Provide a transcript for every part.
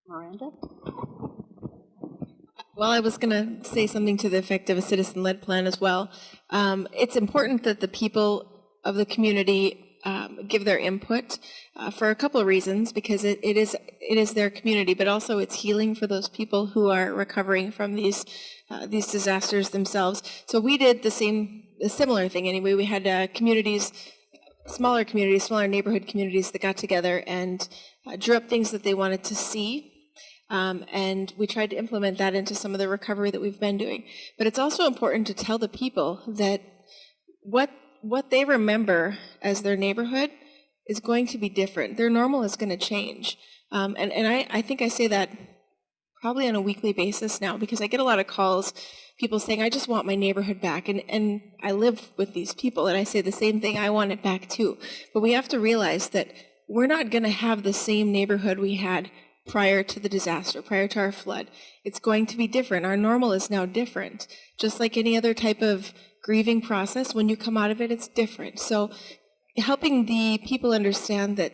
Miranda? Well, I was going to say something to the effect of a citizen-led plan as well. It's important that the people of the community give their input for a couple of reasons, because it is their community, but also it's healing for those people who are recovering from these disasters themselves. So we did a similar thing anyway. We had smaller neighborhood communities that got together and drew up things that they wanted to see. And we tried to implement that into some of the recovery that we've been doing. But it's also important to tell the people that what they remember as their neighborhood is going to be different. Their normal is going to change. And I think I say that probably on a weekly basis now, because I get a lot of calls, people saying, I just want my neighborhood back. And I live with these people, and I say the same thing, I want it back too. But we have to realize that we're not going to have the same neighborhood we had prior to the disaster, prior to our flood. It's going to be different. Our normal is now different. Just like any other type of grieving process, when you come out of it, it's different. So helping the people understand that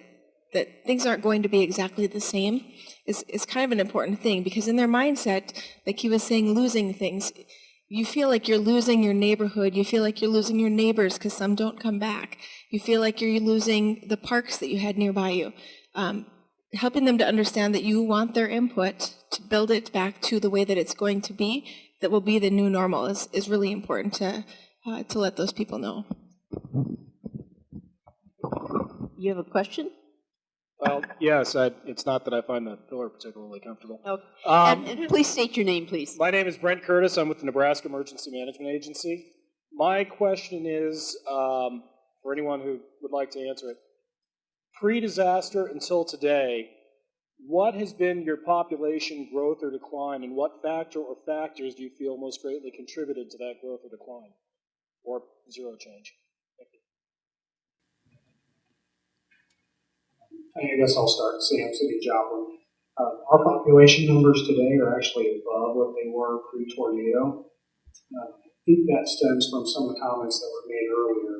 things aren't going to be exactly the same is kind of an important thing, because in their mindset, like he was saying, losing things, you feel like you're losing your neighborhood, you feel like you're losing your neighbors because some don't come back, you feel like you're losing the parks that you had nearby you. Helping them to understand that you want their input to build it back to the way that it's going to be, that will be the new normal, is really important to let those people know. You have a question? Well, yes. It's not that I find the pillar particularly comfortable. Okay. And please state your name, please. My name is Brent Curtis. I'm with the Nebraska Emergency Management Agency. My question is, for anyone who would like to answer it, pre-disaster until today, what has been your population growth or decline, and what factor or factors do you feel most greatly contributed to that growth or decline, or zero change? I guess I'll start. Sam, City of Joplin. Our population numbers today are actually above what they were pre-tornado. I think that stems from some of the comments that were made earlier.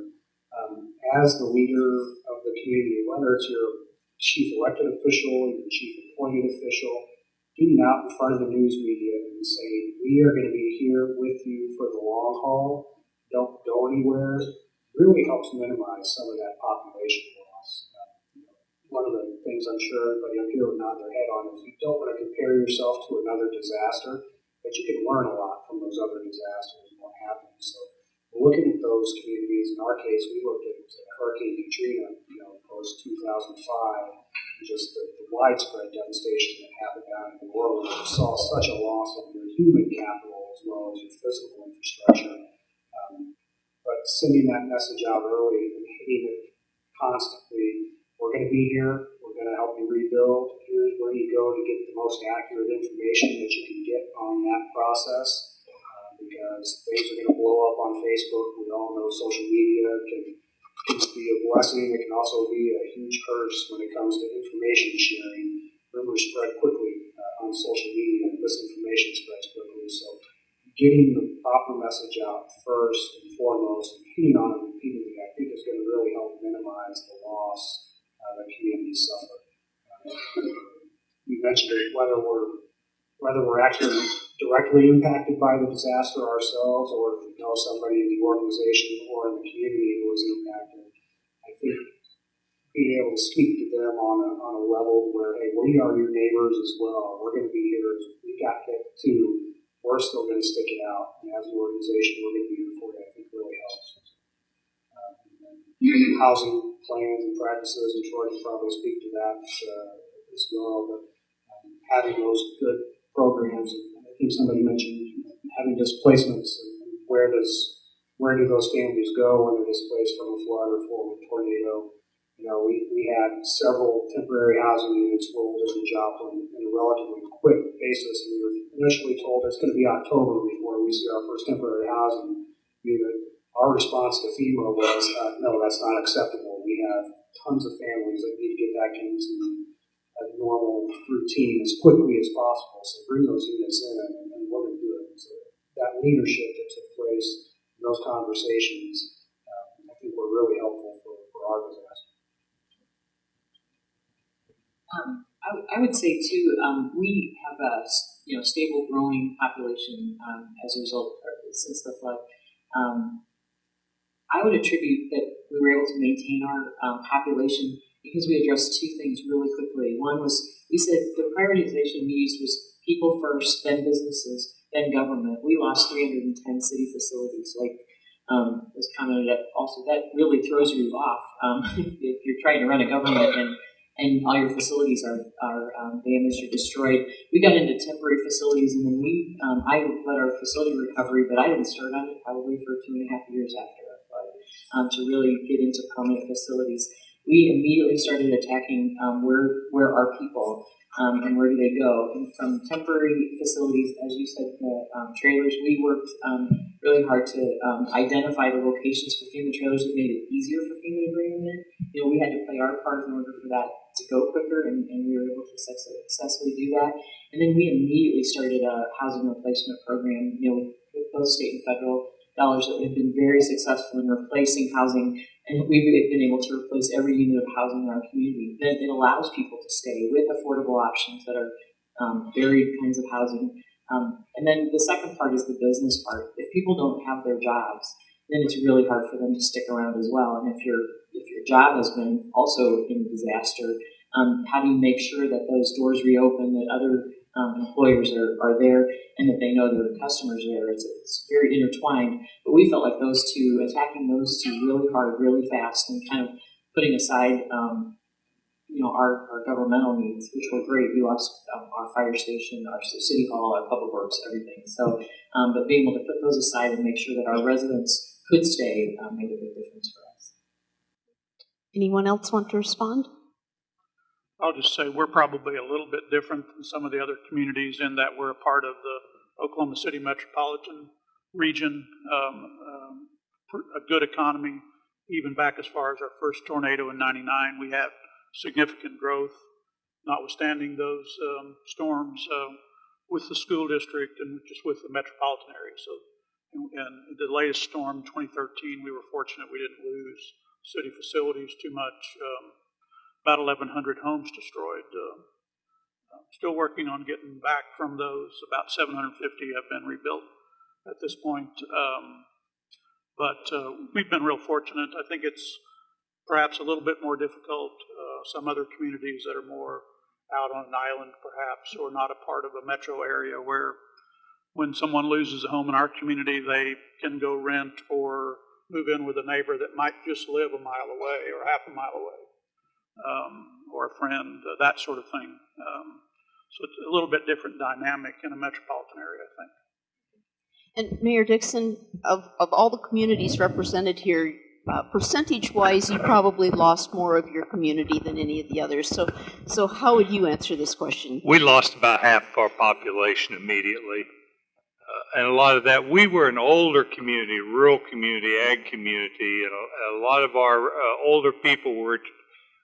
As the leader of the community, whether it's your chief elected official, your chief appointed official, getting out in front of the news media and saying, we are going to be here with you for the long haul, don't go anywhere, really helps minimize some of that population loss. One of the things I'm sure everybody up here would nod their head on is you don't want to compare yourself to another disaster, but you can learn a lot from those other disasters and what happened. So looking at those communities, in our case, we looked at Hurricane Katrina, post 2005, and just the widespread devastation that happened down in the world. We saw such a loss of your human capital as well as your physical infrastructure. But sending that message out early and hitting it constantly, we're going to be here, we're going to help you rebuild, here's where you go to get the most accurate information that you can get on that process, because things are going to blow up on Facebook. We all know social media can be a blessing. It can also be a huge curse when it comes to information sharing. Rumors spread quickly on social media, and misinformation spreads quickly. So getting the proper message out first and foremost, and hitting on it repeatedly, I think is going to really help minimize the loss that communities suffer. You mentioned it, whether we're actually directly impacted by the disaster ourselves, or if we know somebody in the organization or in the community who was impacted. I think being able to speak to them on a level where, hey, we are your neighbors as well. We're going to be here. We got hit too. We're still going to stick it out. And as an organization, we're going to be here for you. I think really helps. Housing plans and practices, and Troy can probably speak to that as well. But having those good programs, I think somebody mentioned having displacements. And where do those families go when they're displaced from a flood or from a tornado? We had several temporary housing units rolled into Joplin in a relatively quick basis, and we were initially told it's going to be October before we see our first temporary housing unit. Our response to FEMA was, no, that's not acceptable. We have tons of families that need to get back into a normal routine as quickly as possible. So bring those units in, and we're going to do it. So that leadership that took place in those conversations, I think were really helpful for our disaster. I I would say too, we have a stable growing population as a result since the flood. I would attribute that we were able to maintain our population because we addressed two things really quickly. One was we said the prioritization we used was people first, then businesses, then government. We lost 310 city facilities. Like was commented at also, that really throws you off if you're trying to run a government and all your facilities are damaged or destroyed. We got into temporary facilities, and then I led our facility recovery, but I didn't start on it probably for 2.5 years after our flood to really get into permanent facilities. We immediately started attacking where are people and where do they go. And from temporary facilities, as you said, the trailers, we worked really hard to identify the locations for FEMA trailers that made it easier for FEMA to bring them in. We had to play our part in order for that to go quicker, and we were able to successfully do that. And then we immediately started a housing replacement program, with both state and federal dollars that have been very successful in replacing housing, and we've been able to replace every unit of housing in our community. It allows people to stay with affordable options that are varied kinds of housing. And then the second part is the business part. If people don't have their jobs, then it's really hard for them to stick around as well. And if your job has been also in disaster, how do you make sure that those doors reopen, that other employers are there, and that they know their customers are there? It's very intertwined. But we felt like attacking those two really hard, really fast, and kind of putting aside our governmental needs, which were great. We lost our fire station, our city hall, our public works, everything. So, but being able to put those aside and make sure that our residents could stay made a big difference for us. Anyone else want to respond? I'll just say we're probably a little bit different than some of the other communities in that we're a part of the Oklahoma City metropolitan region, a good economy, even back as far as our first tornado in '99. We have significant growth, notwithstanding those storms with the school district and just with the metropolitan area. So, and the latest storm, 2013, we were fortunate we didn't lose city facilities too much. About 1,100 homes destroyed. Still working on getting back from those. About 750 have been rebuilt at this point. But we've been real fortunate. I think it's perhaps a little bit more difficult. Some other communities that are more out on an island, perhaps, or not a part of a metro area, where when someone loses a home in our community, they can go rent or move in with a neighbor that might just live a mile away or half a mile away. Or a friend, that sort of thing. So it's a little bit different dynamic in a metropolitan area, I think. And Mayor Dixon, of all the communities represented here, percentage-wise, you probably lost more of your community than any of the others. So how would you answer this question? We lost about half of our population immediately. And a lot of that, we were an older community, rural community, ag community, and a lot of our older people were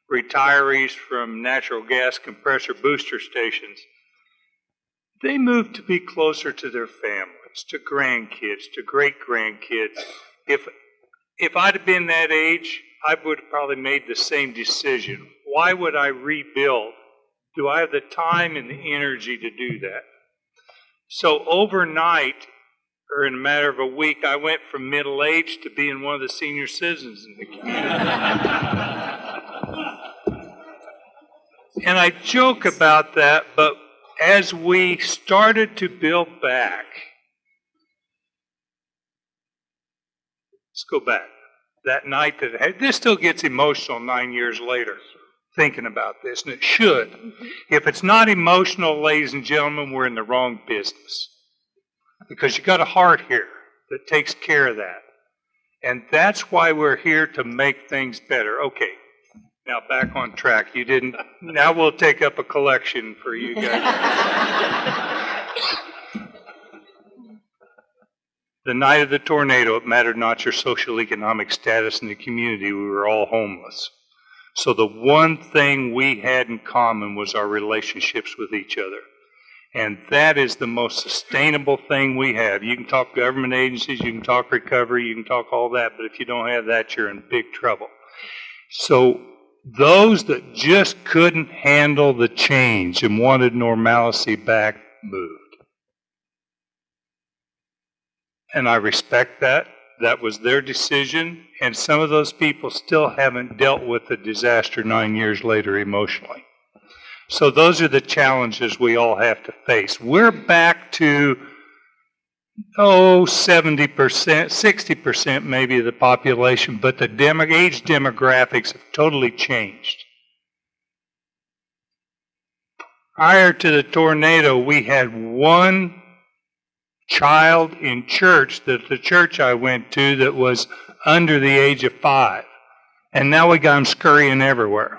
retirees from natural gas compressor booster stations. They moved to be closer to their families, to grandkids, to great-grandkids. If I'd have been that age, I would have probably made the same decision. Why would I rebuild? Do I have the time and the energy to do that? So overnight, or in a matter of a week, I went from middle age to being one of the senior citizens in the community. And I joke about that, but as we started to build back, let's go back. That night this still gets emotional 9 years later, thinking about this, and it should. If it's not emotional, ladies and gentlemen, we're in the wrong business. Because you got a heart here that takes care of that. And that's why we're here, to make things better. Okay. Now back on track. You didn't. Now we'll take up a collection for you guys. The night of the tornado, it mattered not your social economic status in the community. We were all homeless. So the one thing we had in common was our relationships with each other. And that is the most sustainable thing we have. You can talk government agencies, you can talk recovery, you can talk all that, but if you don't have that, you're in big trouble. So Those that just couldn't handle the change and wanted normalcy back moved. And I respect that. That was their decision. And some of those people still haven't dealt with the disaster 9 years later emotionally. So those are the challenges we all have to face. We're back to, 70%, 60% maybe of the population, but the age demographics have totally changed. Prior to the tornado, we had one child in church, the church I went to, that was under the age of 5. And now we got them scurrying everywhere.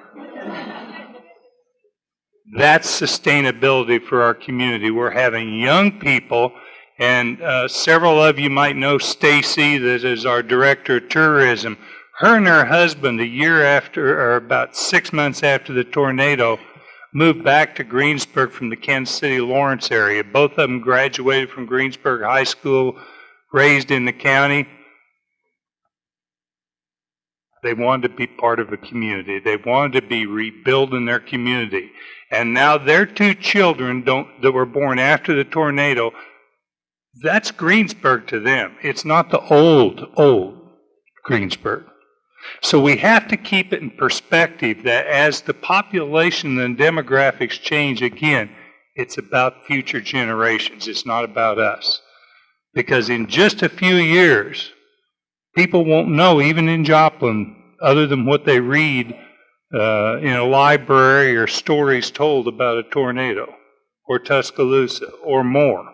That's sustainability for our community. We're having young people, and several of you might know Stacy, that is our director of tourism. Her and her husband, a year after, or about 6 months after the tornado, moved back to Greensburg from the Kansas City, Lawrence area. Both of them graduated from Greensburg High School, raised in the county. They wanted to be part of a community. They wanted to be rebuilding their community. And now their 2 children that were born after the tornado, that's Greensburg to them. It's not the old Greensburg. So we have to keep it in perspective that as the population and demographics change again, it's about future generations. It's not about us. Because in just a few years, people won't know, even in Joplin, other than what they read in a library or stories told about a tornado or Tuscaloosa or more.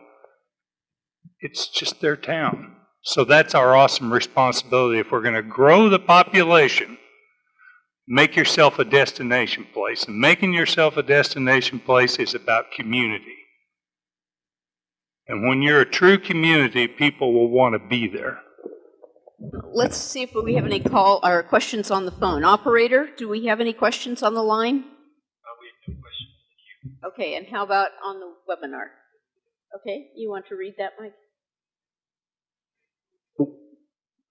It's just their town. So that's our awesome responsibility. If we're going to grow the population, make yourself a destination place. And making yourself a destination place is about community. And when you're a true community, people will want to be there. Let's see if we have any call or questions on the phone. Operator, do we have any questions on the line? We have no questions. Okay, and how about on the webinar? Okay, you want to read that, Mike?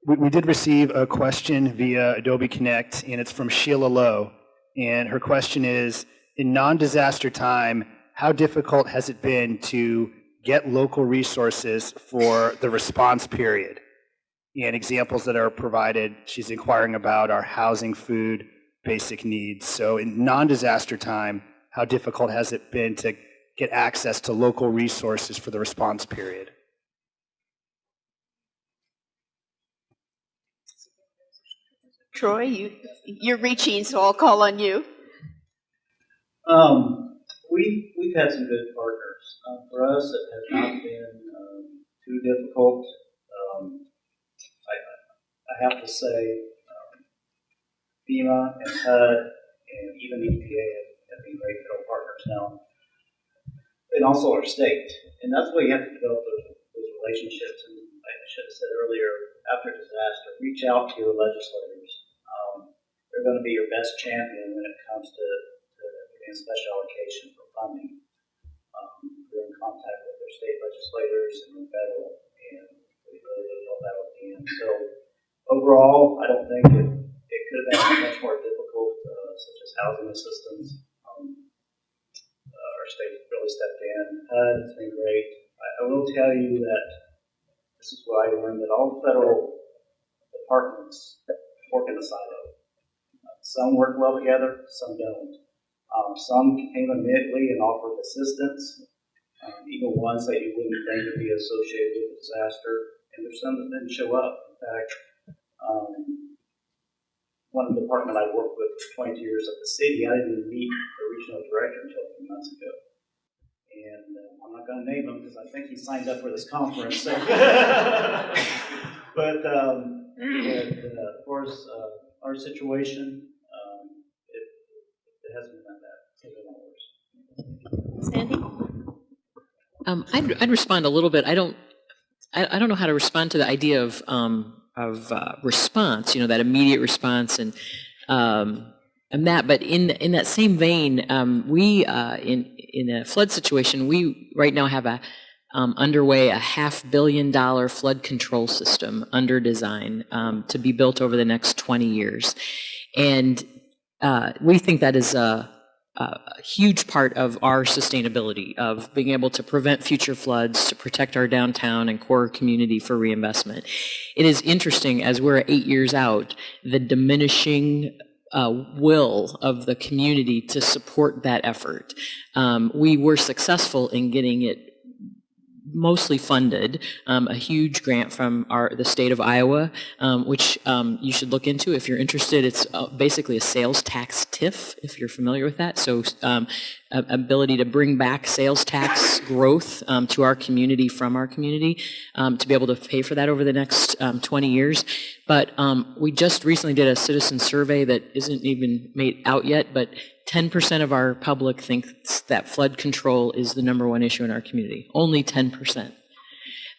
We did receive a question via Adobe Connect, and it's from Sheila Lowe. And her question is, in non-disaster time, how difficult has it been to get local resources for the response period? And examples that are provided, she's inquiring about are housing, food, basic needs. So in non-disaster time, how difficult has it been to get access to local resources for the response period? Troy, you're reaching, so I'll call on you. We've had some good partners. For us, it has not been too difficult. I have to say, FEMA and HUD and even EPA have been great federal partners now, and also our state. And that's why you have to develop those relationships. And like I should have said earlier, after disaster, reach out to your legislators. They're going to be your best champion when it comes to getting special allocation for funding. We're in contact with their state legislators and the federal, and we really did help out at the end. So overall, I don't think it could have been much more difficult, such as housing assistance. Our state really stepped in. It's been great. I will tell you that this is what I learned, that all federal departments work in a silo. Some work well together, some don't. Some came immediately and offered assistance, even ones that you wouldn't think would be associated with the disaster, and there's some that didn't show up. In fact, one department I worked with for 22 years at the city, I didn't even meet the regional director until a few months ago. And I'm not going to name him because I think he signed up for this conference. So. But of course, our situation, it hasn't been that bad. Sandy? I'd respond a little bit. I don't know how to respond to the idea of response. That immediate response and that. But in that same vein, we in a flood situation, we right now have underway a $500 million flood control system under design to be built over the next 20 years, and we think that is a huge part of our sustainability, of being able to prevent future floods, to protect our downtown and core community for reinvestment. It is interesting, as we're 8 years out, the diminishing will of the community to support that effort. We were successful in getting it mostly funded, a huge grant from the state of Iowa, which you should look into if you're interested. It's basically a sales tax TIF, if you're familiar with that. So ability to bring back sales tax growth to our community, from our community, to be able to pay for that over the next 20 years. But we just recently did a citizen survey that isn't even made out yet, but 10% of our public thinks that flood control is the #1 issue in our community. Only 10%,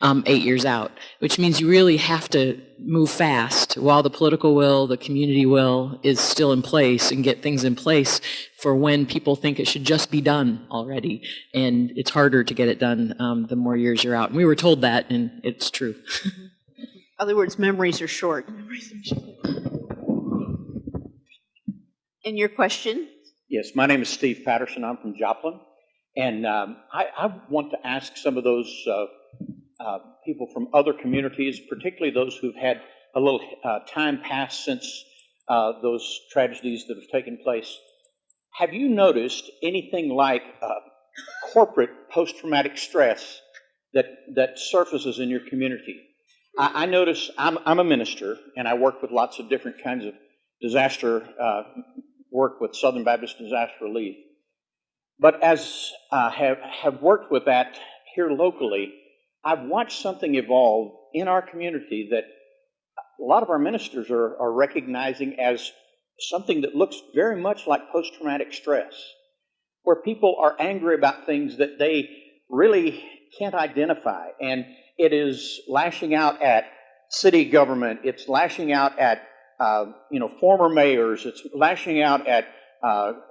8 years out, which means you really have to move fast while the political will, the community will is still in place, and get things in place for when people think it should just be done already. And it's harder to get it done the more years you're out. And we were told that, and it's true. In other words, memories are short. And your question? Yes, my name is Steve Patterson. I'm from Joplin. And I want to ask some of those people from other communities, particularly those who've had a little time passed since those tragedies that have taken place. Have you noticed anything like corporate post-traumatic stress that surfaces in your community? I notice I'm a minister, and I work with lots of different kinds of disaster work with Southern Baptist Disaster Relief. But as I have worked with that here locally, I've watched something evolve in our community that a lot of our ministers are recognizing as something that looks very much like post-traumatic stress, where people are angry about things that they really can't identify. And it is lashing out at city government. It's lashing out at former mayors. It's lashing out at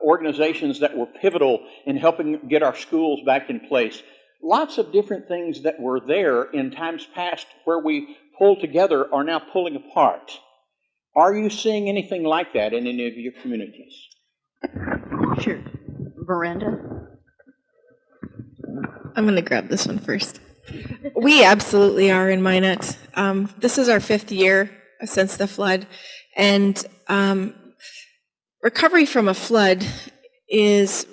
organizations that were pivotal in helping get our schools back in place. Lots of different things that were there in times past where we pulled together are now pulling apart. Are you seeing anything like that in any of your communities? Sure. Miranda? I'm going to grab this one first. We absolutely are in Minot. This is our 5th year since the flood, and recovery from a flood is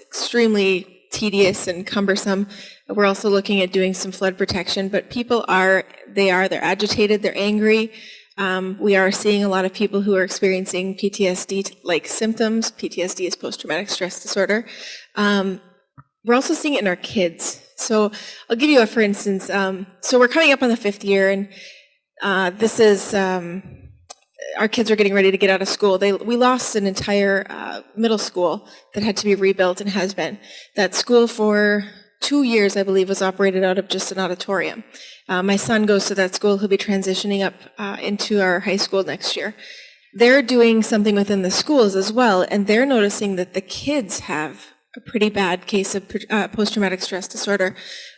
extremely tedious and cumbersome. We're also looking at doing some flood protection, but people they're agitated, they're angry. We are seeing a lot of people who are experiencing PTSD-like symptoms. PTSD is post-traumatic stress disorder. We're also seeing it in our kids. So I'll give you for instance, so we're coming up on the 5th year, and this is, our kids are getting ready to get out of school. We lost an entire middle school that had to be rebuilt and has been. That school for 2 years, I believe, was operated out of just an auditorium. My son goes to that school. He'll be transitioning up into our high school next year. They're doing something within the schools as well, and they're noticing that the kids have a pretty bad case of post-traumatic stress disorder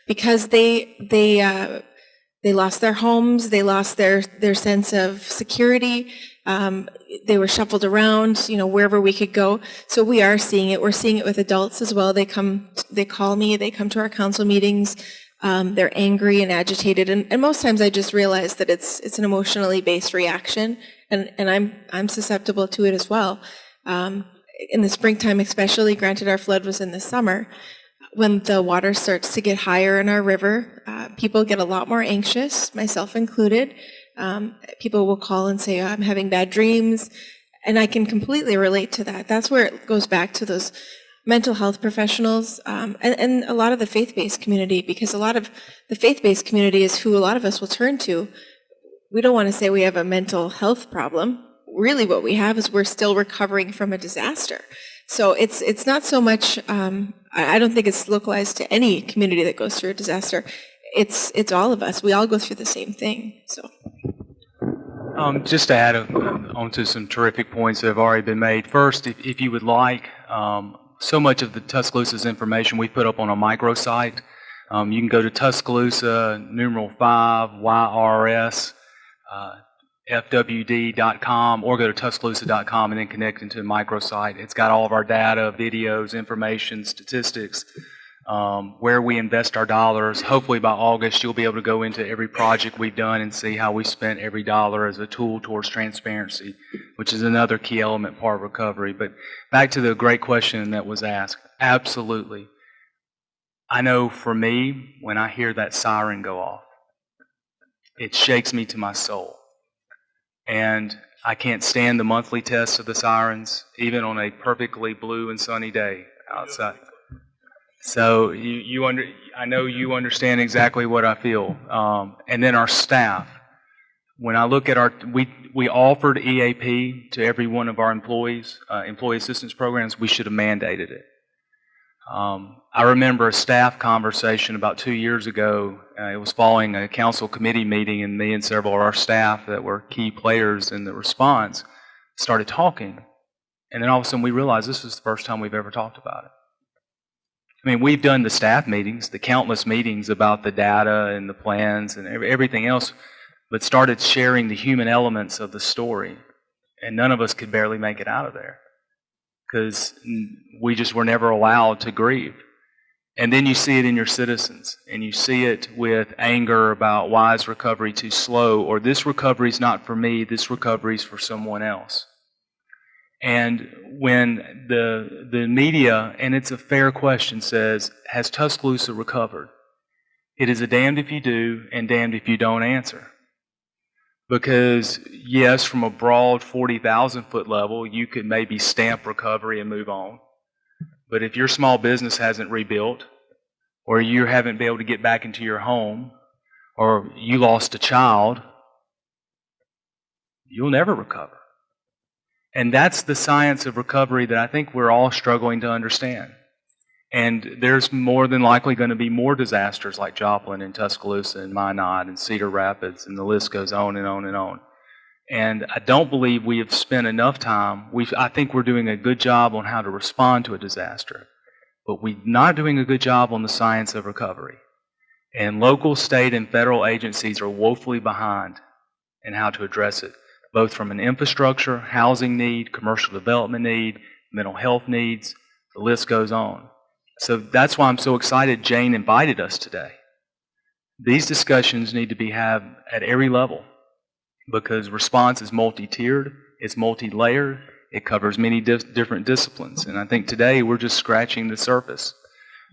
because they lost their homes, they lost their sense of security, they were shuffled around, wherever we could go. So we are seeing it. We're seeing it with adults as well. They call me, they come to our council meetings, they're angry and agitated, and most times I just realize that it's an emotionally based reaction, and I'm susceptible to it as well. In the springtime especially, granted our flood was in the summer, when the water starts to get higher in our river, people get a lot more anxious, myself included. People will call and say, I'm having bad dreams, and I can completely relate to that. That's where it goes back to those mental health professionals and a lot of the faith-based community, because a lot of the faith-based community is who a lot of us will turn to. We don't want to say we have a mental health problem. Really what we have is we're still recovering from a disaster. So it's not so much, I don't think it's localized to any community that goes through a disaster. It's all of us. We all go through the same thing. So, just to add onto some terrific points that have already been made. First, if you would like, so much of the Tuscaloosa's information we put up on a microsite. You can go to Tuscaloosa, #5, YRS. fwd.com or go to tuscaloosa.com and then connect into the microsite. It's got all of our data, videos, information, statistics, where we invest our dollars. Hopefully by August you'll be able to go into every project we've done and see how we spent every dollar as a tool towards transparency, which is another key element part of recovery. But back to the great question that was asked, absolutely. I know for me, when I hear that siren go off, it shakes me to my soul. And I can't stand the monthly tests of the sirens, even on a perfectly blue and sunny day outside. So I know you understand exactly what I feel. And then our staff. When I look at we offered EAP to every one of our employees, employee assistance programs. We should have mandated it. I remember a staff conversation about 2 years ago. It was following a council committee meeting, and me and several of our staff that were key players in the response started talking. And then all of a sudden we realized this was the first time we've ever talked about it. I mean, we've done the staff meetings, the countless meetings about the data and the plans and everything else, but started sharing the human elements of the story. And none of us could barely make it out of there because we just were never allowed to grieve. And then you see it in your citizens, and you see it with anger about why is recovery too slow, or this recovery is not for me, this recovery is for someone else. And when the media, and it's a fair question, says, has Tuscaloosa recovered? It is a damned if you do and damned if you don't answer. Because, yes, from a broad 40,000-foot level, you could maybe stamp recovery and move on. But if your small business hasn't rebuilt, or you haven't been able to get back into your home, or you lost a child, you'll never recover. And that's the science of recovery that I think we're all struggling to understand. And there's more than likely going to be more disasters like Joplin and Tuscaloosa and Minot and Cedar Rapids, and the list goes on and on and on. And I don't believe we have spent enough time. I think we're doing a good job on how to respond to a disaster, but we're not doing a good job on the science of recovery. And local, state, and federal agencies are woefully behind in how to address it, both from an infrastructure, housing need, commercial development need, mental health needs, the list goes on. So that's why I'm so excited Jane invited us today. These discussions need to be had at every level because response is multi-tiered, it's multi-layered, it covers many different disciplines. And I think today we're just scratching the surface.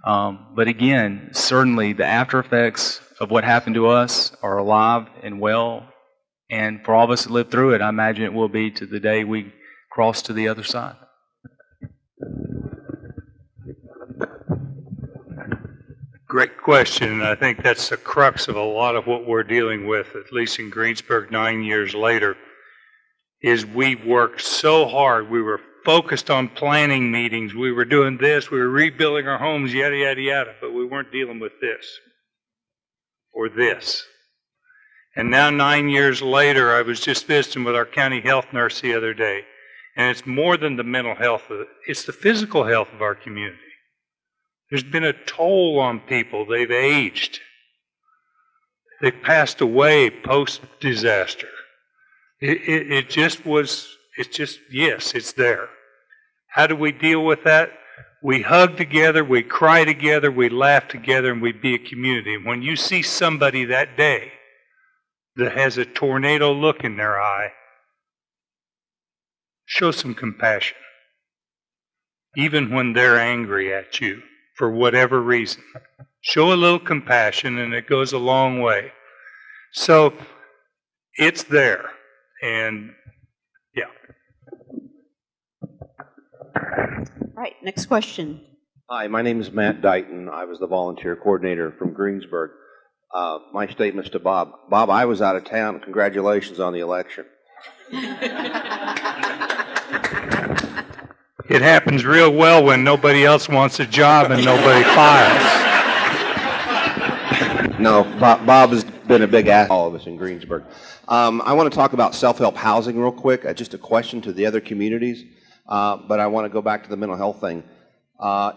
But again, certainly the after effects of what happened to us are alive and well. And for all of us that live through it, I imagine it will be to the day we cross to the other side. Great question, and I think that's the crux of a lot of what we're dealing with, at least in Greensburg 9 years later, is we worked so hard. We were focused on planning meetings. We were doing this. We were rebuilding our homes, yada, yada, yada, but we weren't dealing with this or this. And now 9 years later, I was just visiting with our county health nurse the other day, and it's more than the mental health of it. It's the physical health of our community. There's been a toll on people. They've aged. They've passed away post-disaster. Yes, it's there. How do we deal with that? We hug together, we cry together, we laugh together, and we be a community. And when you see somebody that day that has a tornado look in their eye, show some compassion. Even when they're angry at you. For whatever reason. Show a little compassion and it goes a long way. So it's there. And yeah. All right, next question. Hi, my name is Matt Dighton. I was the volunteer coordinator from Greensburg. My statement's to Bob. Bob, I was out of town. Congratulations on the election. It happens real well when nobody else wants a job and nobody files. No, Bob has been a big asset to all of us in Greensburg. I want to talk about self-help housing real quick. Just a question to the other communities, but I want to go back to the mental health thing.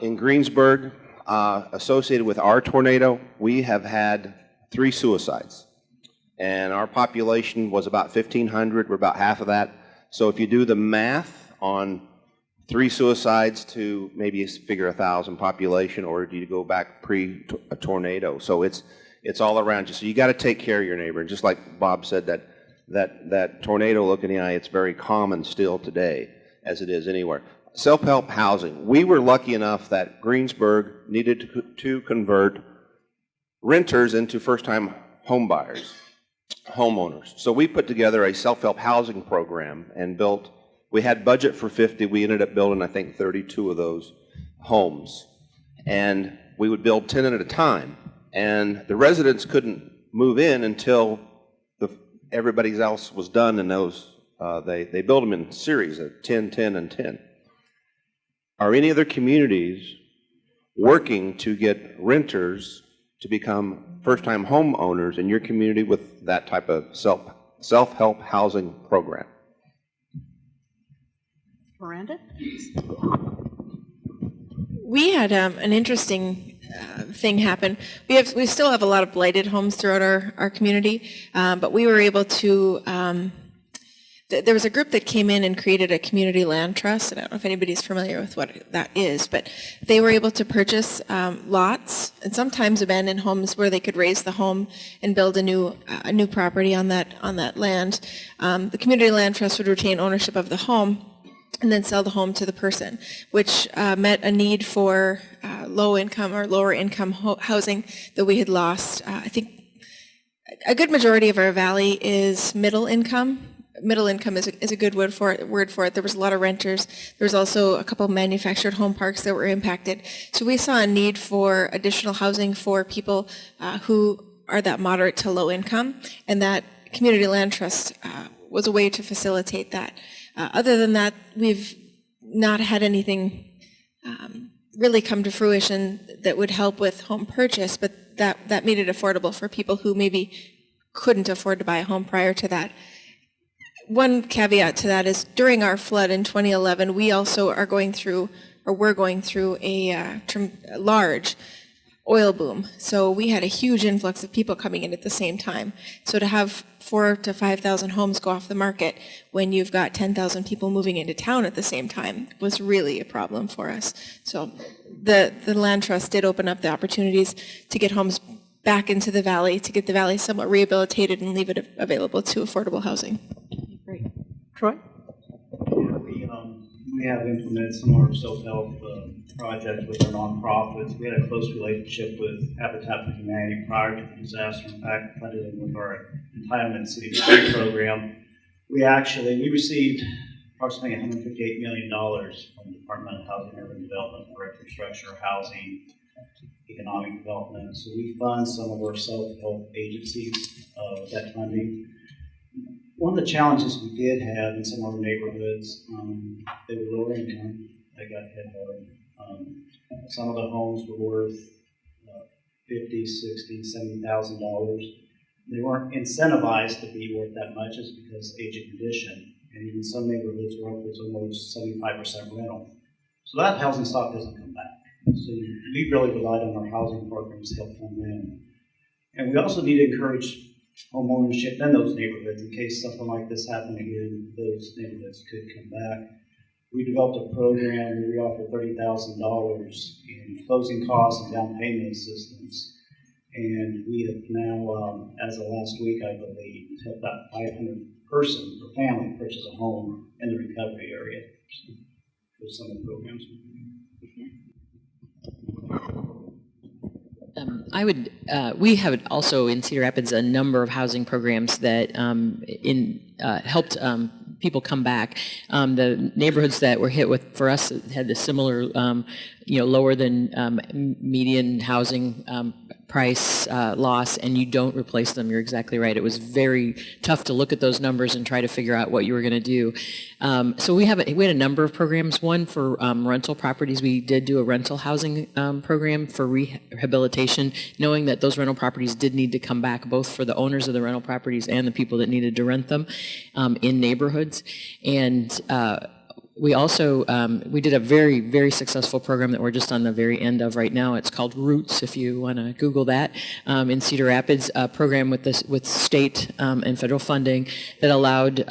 In Greensburg, associated with our tornado, we have had 3 suicides. and our population was about 1,500. We're about half of that. So if you do the math on 3 suicides to maybe figure 1,000 population, or do you go back pre-tornado? So it's all around you. So you got to take care of your neighbor. And just like Bob said, that tornado look in the eye, it's very common still today, as it is anywhere. Self-help housing. We were lucky enough that Greensburg needed to convert renters into first-time home buyers, homeowners. So we put together a self-help housing program and built. We had budget for 50. We ended up building, I think, 32 of those homes. And we would build 10 at a time. And the residents couldn't move in until everybody else was done, and those they built them in series of 10, 10, and 10. Are any other communities working to get renters to become first-time homeowners in your community with that type of self-help housing program? Miranda? We had an interesting thing happen. We still have a lot of blighted homes throughout our community, but we were able to. There was a group that came in and created a community land trust, and I don't know if anybody's familiar with what that is, but they were able to purchase lots and sometimes abandoned homes where they could raise the home and build a new property on that land. The community land trust would retain ownership of the home and then sell the home to the person, which met a need for low income or lower income housing that we had lost. I think a good majority of our valley is middle income. Middle income is a good word for it. There was a lot of renters. There was also a couple of manufactured home parks that were impacted. So we saw a need for additional housing for people who are that moderate to low income, and that community land trust was a way to facilitate that. Other than that, we've not had anything really come to fruition that would help with home purchase, but that made it affordable for people who maybe couldn't afford to buy a home prior to that. One caveat to that is during our flood in 2011, we also were going through a large oil boom. So we had a huge influx of people coming in at the same time. So to have 4,000 to 5,000 homes go off the market when you've got 10,000 people moving into town at the same time was really a problem for us. So the land trust did open up the opportunities to get homes back into the valley, to get the valley somewhat rehabilitated and leave it available to affordable housing. Great. Troy? We have implemented some of our self-help projects with our nonprofits. We had a close relationship with Habitat for Humanity prior to the disaster. In fact, funded it with our Entitlement City program. We received approximately $158 million from the Department of Housing and Urban Development for infrastructure, housing, economic development. So we fund some of our self-help agencies with that funding. One of the challenges we did have in some of our neighborhoods, they were lower income. They got hit hard. Some of the homes were worth $50,000, $60,000, $70,000. They weren't incentivized to be worth that much, just because age and condition. And even some neighborhoods were upwards almost 75% rental. So that housing stock doesn't come back. So we really relied on our housing programs to help fund them. And we also need to encourage home ownership in those neighborhoods in case something like this happened again. Those neighborhoods could come back. We developed a program where we offer $30,000 in closing costs and down payment assistance. And we have now, as of last week, I believe, helped that 500 person or family purchase a home in the recovery area. So those are some of the programs we're doing. We have also in Cedar Rapids a number of housing programs that helped people come back. The neighborhoods that were hit with, for us, had a similar, lower than median housing price loss, and you don't replace them. You're exactly right. It was very tough to look at those numbers and try to figure out what you were going to do. So we had a number of programs. One for rental properties. We did do a rental housing program for rehabilitation, knowing that those rental properties did need to come back, both for the owners of the rental properties and the people that needed to rent them in neighborhoods. And we also, we did a very, very successful program that we're just on the very end of right now. It's called Roots, if you want to Google that, in Cedar Rapids, a program with state and federal funding that allowed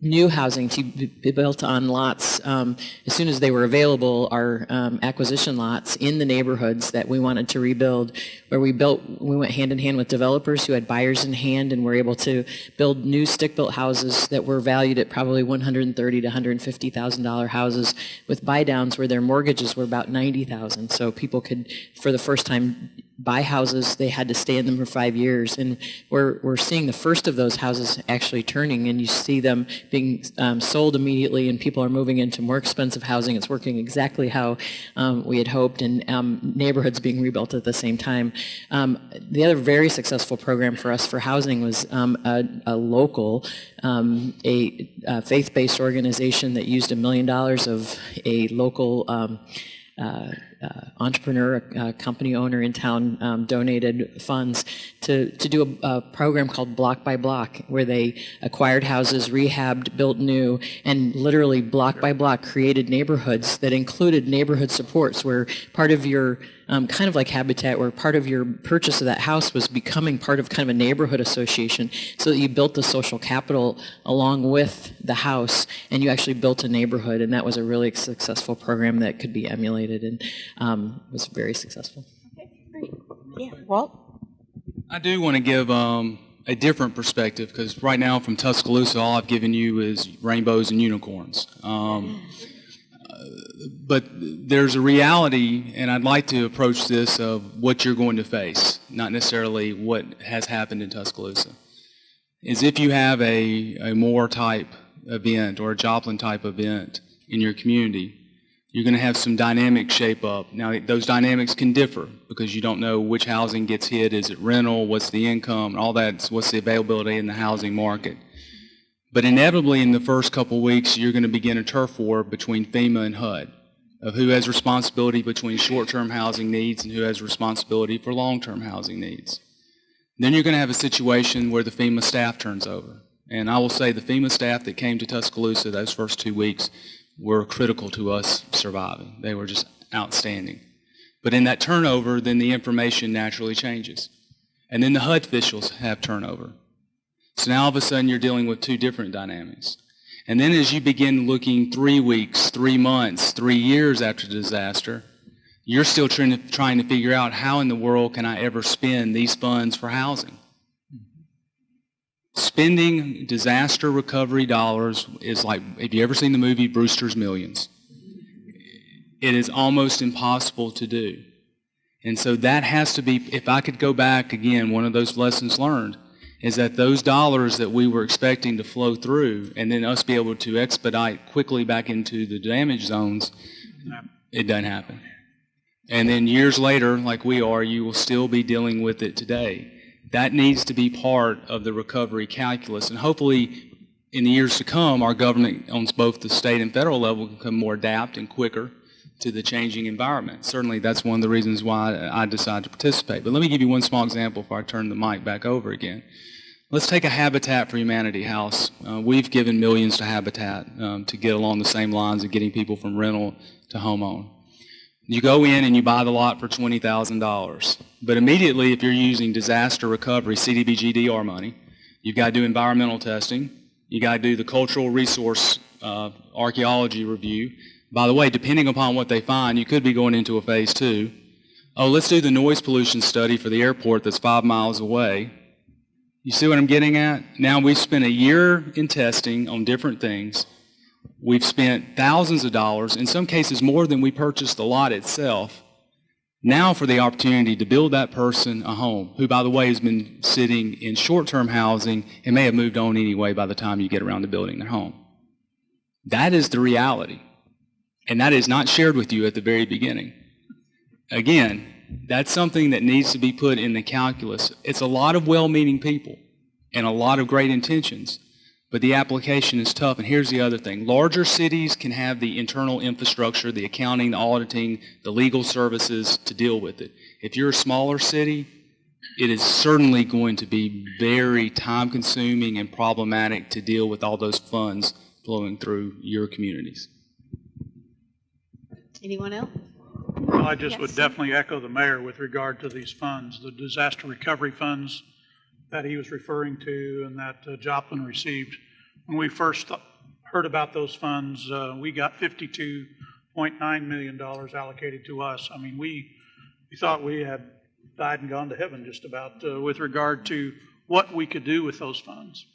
new housing to be built on lots as soon as they were available, our acquisition lots in the neighborhoods that we wanted to rebuild, where we went hand in hand with developers who had buyers in hand and were able to build new stick-built houses that were valued at probably $130,000 to $150,000 houses with buy-downs where their mortgages were about $90,000. So people could, for the first time, buy houses. They had to stay in them for 5 years, and we're seeing the first of those houses actually turning, and you see them being sold immediately, and people are moving into more expensive housing. It's working exactly how we had hoped, and neighborhoods being rebuilt at the same time. The other very successful program for us for housing was a local, a faith-based organization that used $1 million of a local entrepreneur, a company owner in town, donated funds to do a program called Block by Block, where they acquired houses, rehabbed, built new, and literally block by block created neighborhoods that included neighborhood supports, where part of your kind of like Habitat, where part of your purchase of that house was becoming part of kind of a neighborhood association, so that you built the social capital along with the house, and you actually built a neighborhood, and that was a really successful program that could be emulated, and was very successful. Okay, great. Yeah, Walt? I do want to give a different perspective, because right now from Tuscaloosa, all I've given you is rainbows and unicorns. But there's a reality, and I'd like to approach this of what you're going to face, not necessarily what has happened in Tuscaloosa. Is if you have a Moore type event or a Joplin type event in your community, you're going to have some dynamics shape up. Now, those dynamics can differ because you don't know which housing gets hit. Is it rental? What's the income? All that. What's the availability in the housing market? But inevitably, in the first couple of weeks, you're going to begin a turf war between FEMA and HUD of who has responsibility between short-term housing needs and who has responsibility for long-term housing needs. Then you're going to have a situation where the FEMA staff turns over. And I will say the FEMA staff that came to Tuscaloosa those first 2 weeks were critical to us surviving. They were just outstanding. But in that turnover, then the information naturally changes. And then the HUD officials have turnover. So now all of a sudden you're dealing with two different dynamics. And then as you begin looking 3 weeks, 3 months, 3 years after the disaster, you're still trying to figure out how in the world can I ever spend these funds for housing. Spending disaster recovery dollars is like, have you ever seen the movie Brewster's Millions? It is almost impossible to do. And so that has to be, if I could go back again, one of those lessons learned is that those dollars that we were expecting to flow through and then us be able to expedite quickly back into the damage zones, it doesn't happen. And then years later, like we are, you will still be dealing with it today. That needs to be part of the recovery calculus. And hopefully, in the years to come, our government on both the state and federal level can become more adept and quicker to the changing environment. Certainly, that's one of the reasons why I decided to participate. But let me give you one small example before I turn the mic back over again. Let's take a Habitat for Humanity house. We've given millions to Habitat to get along the same lines of getting people from rental to homeown. You go in and you buy the lot for $20,000. But immediately, if you're using disaster recovery, CDBG-DR money, you've got to do environmental testing. You've got to do the cultural resource archaeology review. By the way, depending upon what they find, you could be going into a phase 2. Oh, let's do the noise pollution study for the airport that's 5 miles away. You see what I'm getting at? Now we've spent a year in testing on different things. We've spent thousands of dollars, in some cases more than we purchased the lot itself, now for the opportunity to build that person a home, who, by the way, has been sitting in short-term housing and may have moved on anyway by the time you get around to building their home. That is the reality. And that is not shared with you at the very beginning. Again, that's something that needs to be put in the calculus. It's a lot of well-meaning people and a lot of great intentions, but the application is tough. And here's the other thing. Larger cities can have the internal infrastructure, the accounting, the auditing, the legal services to deal with it. If you're a smaller city, it is certainly going to be very time-consuming and problematic to deal with all those funds flowing through your communities. Anyone else? Well, I just Yes. would definitely echo the mayor with regard to these funds, the disaster recovery funds that he was referring to and that Joplin received. When we first heard about those funds, we got $52.9 million allocated to us. I mean, we thought we had died and gone to heaven just about with regard to what we could do with those funds.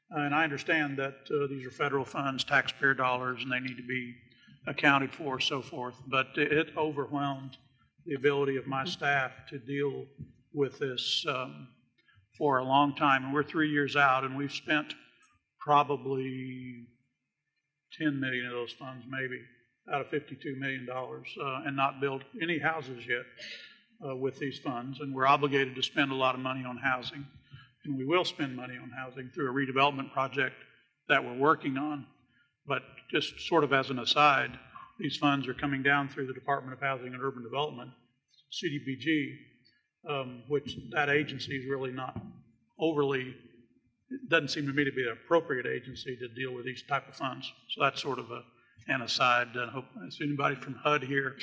And I understand that these are federal funds, taxpayer dollars, and they need to be accounted for, so forth. But it overwhelmed the ability of my staff to deal with this for a long time. And we're 3 years out, and we've spent probably 10 million of those funds, maybe, out of $52 million, and not built any houses yet with these funds. And we're obligated to spend a lot of money on housing. And we will spend money on housing through a redevelopment project that we're working on. But just sort of as an aside, these funds are coming down through the Department of Housing and Urban Development, CDBG, which that agency is really not overly, it doesn't seem to me to be an appropriate agency to deal with these type of funds. So that's sort of an aside. I hope there's anybody from HUD here.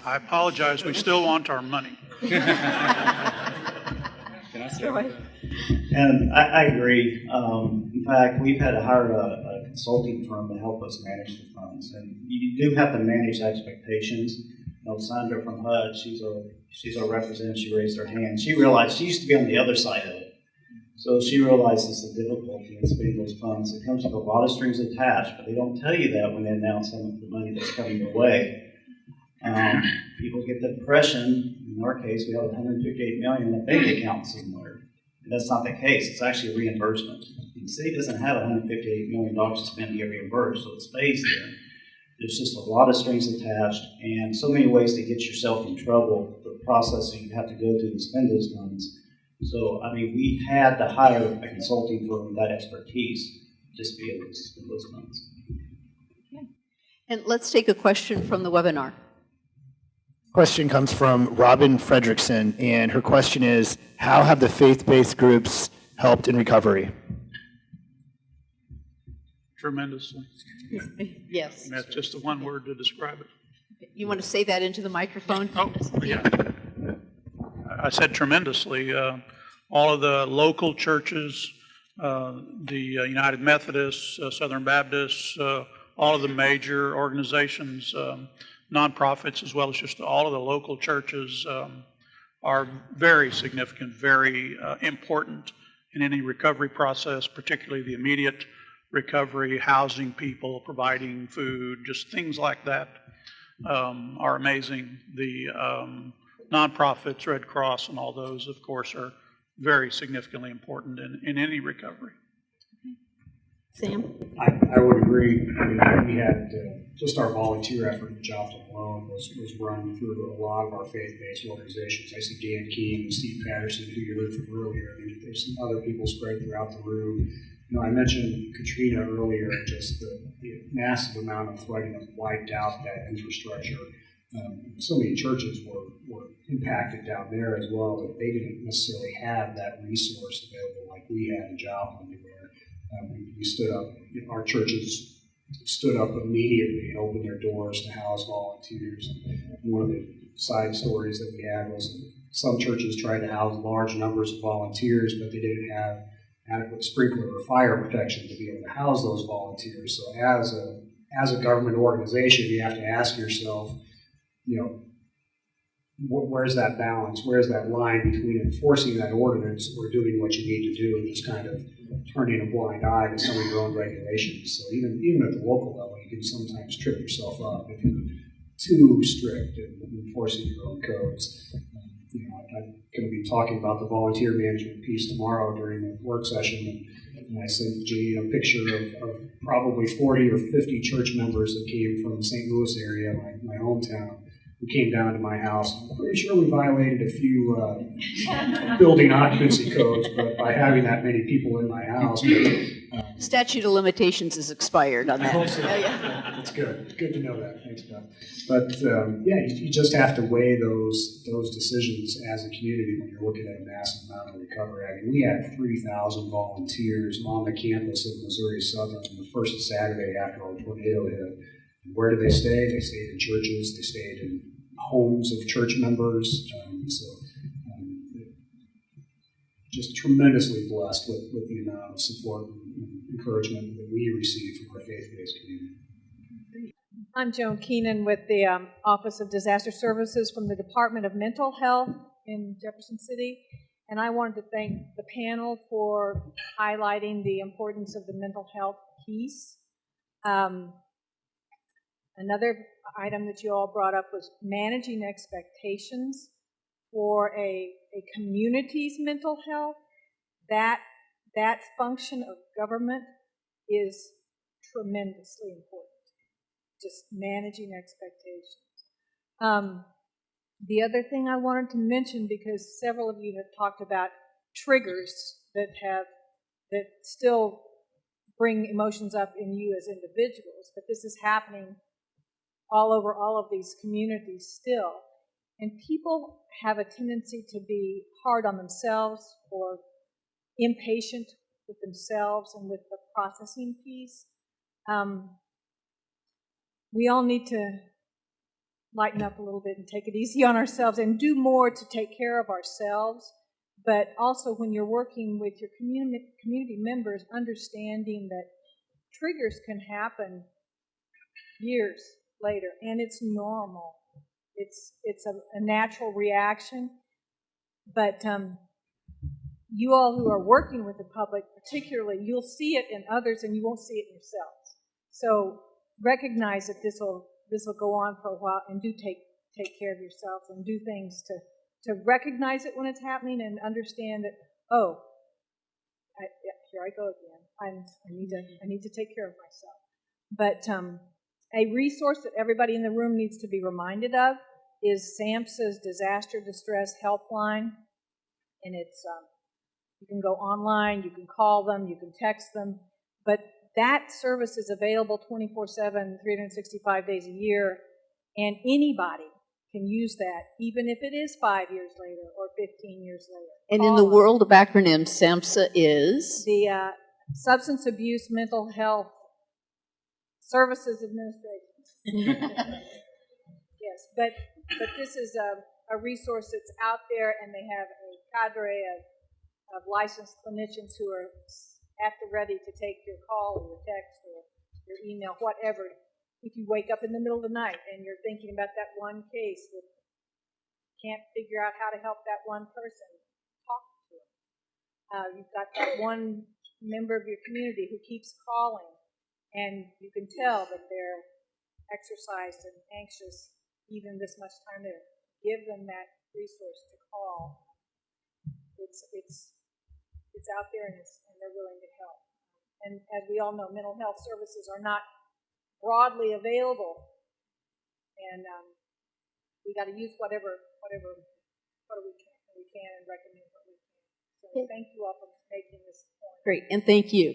I apologize, we still want our money. Can I say that? And I agree. In fact, we've had to hire a consulting firm to help us manage the funds. And you do have to manage expectations. You know, Sandra from HUD, she's our representative, she raised her hand. She realized, she used to be on the other side of it. So she realizes the difficulty in spending those funds. It comes with a lot of strings attached, but they don't tell you that when they announce some of the money that's coming your way. People get the impression, in our case, we have $158 million in a bank account somewhere. And that's not the case. It's actually a reimbursement. The city doesn't have $158 million to spend to get reimbursed, so it stays there. There's just a lot of strings attached and so many ways to get yourself in trouble, the process that you have to go through to spend those funds. So, I mean, we had to hire a consulting firm with that expertise just to be able to spend those funds. Okay. And let's take a question from the webinar. Question comes from Robin Fredrickson, and her question is, how have the faith-based groups helped in recovery? Tremendously. Yes. And that's just the one word to describe it. You want to say that into the microphone? Oh, yeah. I said tremendously. All of the local churches, the United Methodists, Southern Baptists, all of the major organizations, nonprofits, as well as just all of the local churches are very significant, very important in any recovery process, particularly the immediate recovery, housing people, providing food, just things like that are amazing. The nonprofits, Red Cross, and all those, of course, are very significantly important in any recovery. Sam? I would agree. I mean, we had just our volunteer effort in Joplin alone was run through a lot of our faith-based organizations. I see Dan King and Steve Patterson, who you heard from earlier. I mean, there's some other people spread throughout the room. You know, I mentioned Katrina earlier, just the massive amount of flooding that wiped out that infrastructure. So many churches were impacted down there as well, but they didn't necessarily have that resource available like we had in Joplin. We stood up, our churches stood up immediately and opened their doors to house volunteers. One of the side stories that we had was some churches tried to house large numbers of volunteers, but they didn't have adequate sprinkler or fire protection to be able to house those volunteers. So as a government organization, you have to ask yourself, you know, where's that balance? Where's that line between enforcing that ordinance or doing what you need to do and just kind of turning a blind eye to some of your own regulations? So even at the local level, you can sometimes trip yourself up if you're too strict in enforcing your own codes. You know, I'm going to be talking about the volunteer management piece tomorrow during the work session, and I sent Jane a picture of probably 40 or 50 church members that came from the St. Louis area, my hometown, who came down to my house. I'm pretty sure we violated a few building occupancy codes, but by having that many people in my house. Statute of limitations is expired on that. I hope so. Yeah. That's good. Good to know that. Thanks, Beth. But yeah, you just have to weigh those decisions as a community when you're looking at a massive amount of recovery. I mean, we had 3,000 volunteers on the campus of Missouri Southern on the first Saturday after our tornado hit. Where did they stay? They stayed in churches. They stayed in homes of church members. Just tremendously blessed with the amount of support and encouragement that we receive from our faith-based community. I'm Joan Keenan with the Office of Disaster Services from the Department of Mental Health in Jefferson City. And I wanted to thank the panel for highlighting the importance of the mental health piece. Another item that you all brought up was managing expectations for a community's mental health. That function of government is tremendously important. Just managing expectations. The other thing I wanted to mention, because several of you have talked about triggers that still bring emotions up in you as individuals, but this is happening all over all of these communities still. And people have a tendency to be hard on themselves or impatient with themselves and with the processing piece. We all need to lighten up a little bit and take it easy on ourselves and do more to take care of ourselves. But also when you're working with your community members, understanding that triggers can happen years later, and it's normal. It's a natural reaction. But you all who are working with the public, particularly, you'll see it in others and you won't see it in yourselves. So recognize that this will go on for a while, and do take care of yourselves and do things to recognize it when it's happening and understand that, oh, here I go again. I need to take care of myself. But a resource that everybody in the room needs to be reminded of is SAMHSA's Disaster Distress Helpline, and it's you can go online, you can call them, you can text them, but that service is available 24/7, 365 days a year, and anybody can use that, even if it is 5 years later or 15 years later. And in the world of acronyms, SAMHSA is? The Substance Abuse Mental Health Services Administration. Yes, but this is a resource that's out there, and they have a cadre of licensed clinicians who are at the ready to take your call or your text or your email, whatever. If you wake up in the middle of the night and you're thinking about that one case that can't figure out how to help that one person, talk to them. You've got that one member of your community who keeps calling, and you can tell that they're exercised and anxious even this much time there. Give them that resource to call. It's out there, and they're willing to help. And as we all know, mental health services are not broadly available, and we got to use whatever we can and recommend what we can. So thank you all for making this point. Great, and thank you.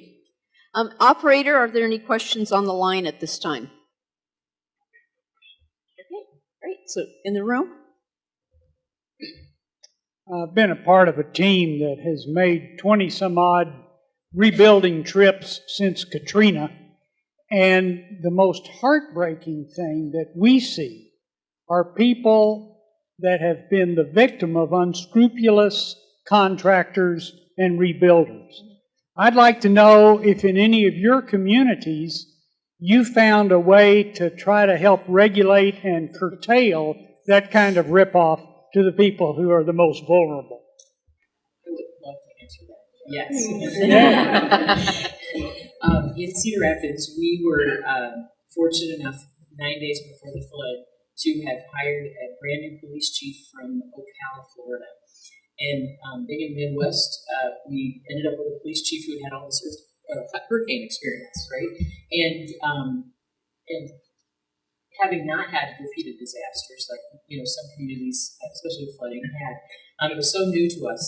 Operator, are there any questions on the line at this time? Okay, great. So in the room? I've been a part of a team that has made 20-some-odd rebuilding trips since Katrina, and the most heartbreaking thing that we see are people that have been the victim of unscrupulous contractors and rebuilders. I'd like to know if in any of your communities you found a way to try to help regulate and curtail that kind of ripoff to the people who are the most vulnerable. I would love to answer that. Yes. In Cedar Rapids, we were fortunate enough 9 days before the flood to have hired a brand new police chief from Ocala, Florida. And being in the Midwest, we ended up with a police chief who had all this hurricane experience, right? And having not had repeated disasters like some communities, especially with flooding, had, it was so new to us.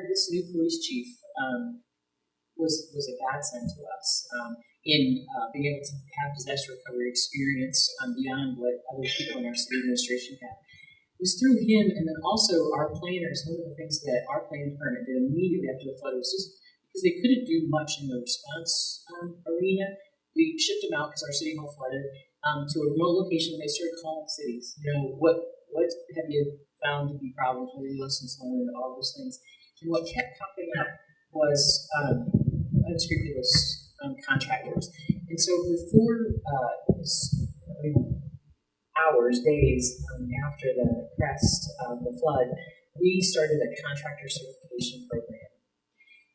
This new police chief was a godsend to us in being able to have disaster recovery experience beyond what other people in our city administration had. It was through him, and then also our planners. One of the things that our planning department did immediately after the flood was just because they couldn't do much in the response arena, we shipped them out because our city hall flooded to a remote location, and they started calling cities. You know, what have you found to be problems? What are your lessons learned? All those things. And what kept popping up was unscrupulous contractors. And so before hours, days after the crest of the flood, we started a contractor certification program.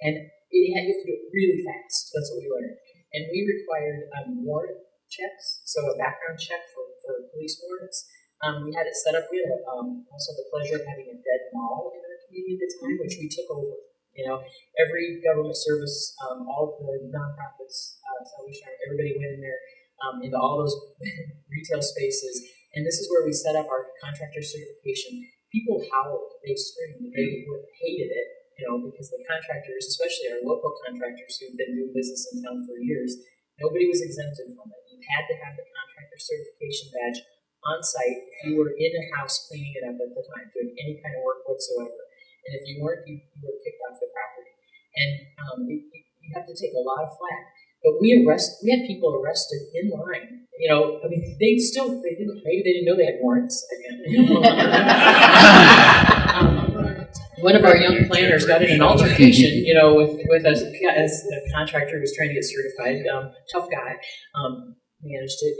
And you have to do it really fast. That's what we learned. And we required warrant checks, so a background check for police warrants. We had it set up. We had also the pleasure of having a dead mall in our community at the time, which we took over. You know, every government service, all of the nonprofits, Salvation Army, everybody went in there into all those retail spaces. And this is where we set up our contractor certification. People howled, they screamed, they hated it, you know, because the contractors, especially our local contractors who've been doing business in town for years, nobody was exempted from it. You had to have the contractor certification badge on site if you were in a house cleaning it up at the time, doing any kind of work whatsoever. And if you weren't, you were kicked off the property. And you have to take a lot of flack. But we had people arrested in line. You know, I mean, maybe they didn't know they had warrants. One of our young planners got in an altercation, you know, with a contractor who was trying to get certified. Tough guy, managed it.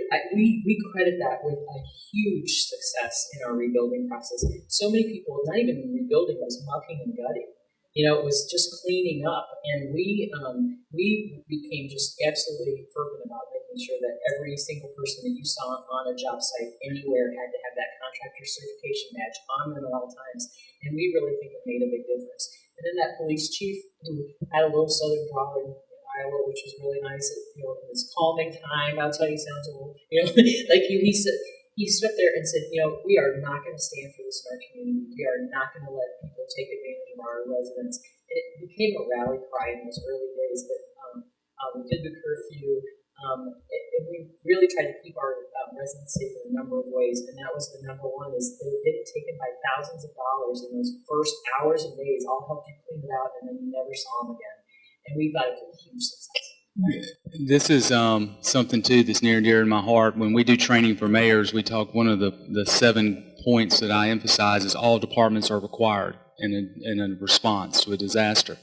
But we credit that with a huge success in our rebuilding process. So many people, not even rebuilding, was mucking and gutting. You know, it was just cleaning up, and we became just absolutely fervent about making sure that every single person that you saw on a job site anywhere had to have that contractor certification badge on them at all times, and we really think it made a big difference. And then that police chief who had a little southern drawl in Iowa, which was really nice. You know, in this calming time, I'll tell you, sounds a little, you know, like he said. He stood up there and said, you know, we are not going to stand for this in our community. We are not going to let people take advantage of our residents. And it became a rally cry in those early days that we did the curfew. And we really tried to keep our residents safe in a number of ways. And that was the number one, is they were getting taken by thousands of dollars in those first hours and days, all helped you clean it out, and then you never saw them again. And we thought it was a huge success. This is something, too, that's near and dear in my heart. When we do training for mayors, we talk, one of the 7 points that I emphasize is all departments are required in a response to a disaster.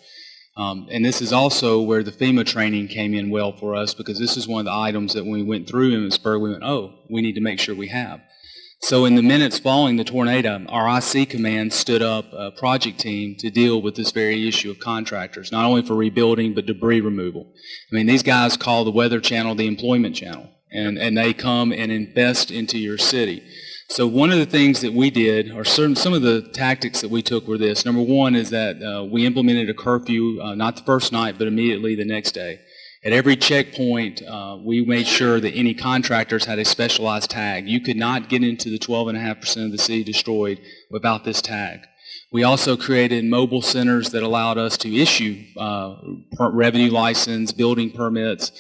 And this is also where the FEMA training came in well for us, because this is one of the items that when we went through Emmitsburg, we went, oh, we need to make sure we have. So in the minutes following the tornado, our IC command stood up a project team to deal with this very issue of contractors, not only for rebuilding, but debris removal. I mean, these guys call the Weather Channel the employment channel, and they come and invest into your city. So one of the things that we did, or some of the tactics that we took were this. Number one is that we implemented a curfew, not the first night, but immediately the next day. At every checkpoint, we made sure that any contractors had a specialized tag. You could not get into the 12.5% of the city destroyed without this tag. We also created mobile centers that allowed us to issue revenue license, building permits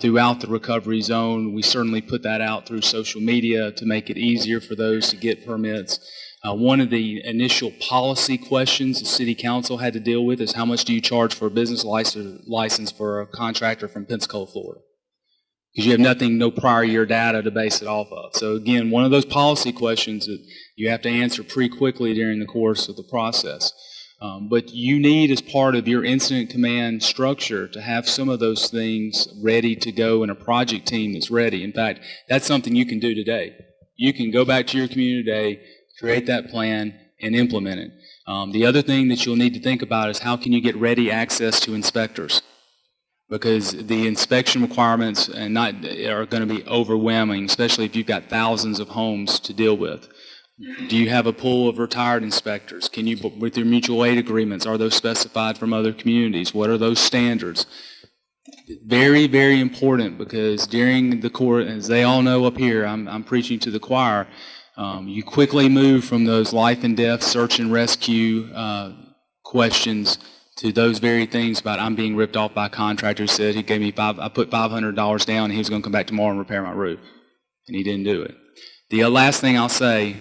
throughout the recovery zone. We certainly put that out through social media to make it easier for those to get permits. One of the initial policy questions the city council had to deal with is how much do you charge for a business license for a contractor from Pensacola, Florida? Because you have nothing, no prior year data to base it off of. So again, one of those policy questions that you have to answer pretty quickly during the course of the process. But you need, as part of your incident command structure, to have some of those things ready to go in a project team that's ready. In fact, that's something you can do today. You can go back to your community today, create that plan, and implement it. The other thing that you'll need to think about is how can you get ready access to inspectors? Because the inspection requirements are going to be overwhelming, especially if you've got thousands of homes to deal with. Do you have a pool of retired inspectors? Can you, with your mutual aid agreements, are those specified from other communities? What are those standards? Very, very important, because during the court, as they all know up here, I'm preaching to the choir, you quickly move from those life and death search and rescue questions to those very things about I'm being ripped off by a contractor who said he gave me I put $500 down and he was going to come back tomorrow and repair my roof. And he didn't do it. The last thing I'll say,